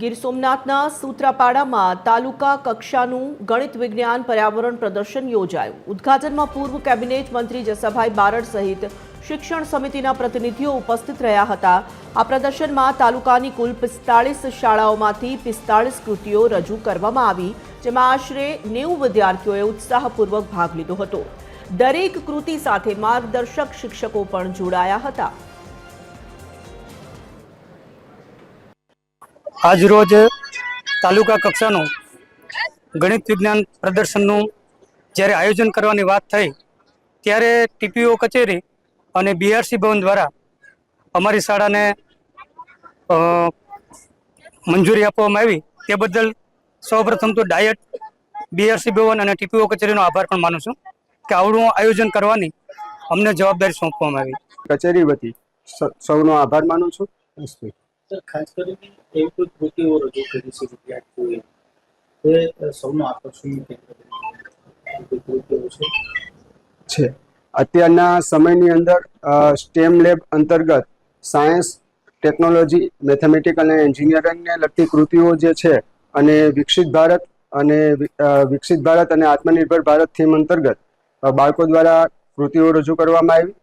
ગીર સોમનાથના સૂત્રાપાડામાં તાલુકા કક્ષાનું ગણિત વિજ્ઞાન પર્યાવરણ પ્રદર્શન યોજાયું। ઉદ્ઘાટનમાં પૂર્વ કેબિનેટ મંત્રી જસાભાઈ બારડ સહિત શિક્ષણ સમિતિના પ્રતિનિધિઓ ઉપસ્થિત રહ્યા હતા। આ પ્રદર્શનમાં તાલુકાની કુલ 45 શાળાઓમાંથી 45 કૃતિઓ રજૂ કરવામાં આવી, જેમાં આશરે 90 વિદ્યાર્થીઓએ ઉત્સાહપૂર્વક ભાગ લીધો હતો। દરેક કૃતિ સાથે માર્ગદર્શક શિક્ષકો પણ જોડાયા હતા। आज रोज तालुका कक्षाનું ગણિત વિજ્ઞાન પ્રદર્શનનું જ્યારે આયોજન કરવાની વાત થઈ ત્યારે ટીપીઓ કચેરી અને બીઆરસી ભવન દ્વારા અમારી શાળાને મંજૂરી આપવામાં આવી। તે બદલ સૌપ્રથમ તો ડાયટ, બીઆરસી ભવન અને ટીપીઓ કચેરીનો આભાર પણ માનું છું કે આવડું આયોજન કરવાની અમને જવાબદારી સોંપવામાં આવી। કચેરી વતી સૌનો આભાર માનું છું। ખાસ કરીને એવી કોઈ કૃતિઓ રજૂ કરી છે વિદ્યાર્થીઓએ એ સૌનું આકર્ષણ કેન્દ્ર છે। અત્યારના સમયની અંદર સ્ટેમ લેબ અંતર્ગત સાયન્સ, ટેકનોલોજી, મેથેમેટિક્સ અને એન્જિનિયરિંગને લગતી કૃતિઓ જે છે અને વિકસિત ભારત અને આત્મનિર્ભર ભારત થીમ અંતર્ગત બાળકો દ્વારા કૃતિઓ રજૂ કરવામાં આવી।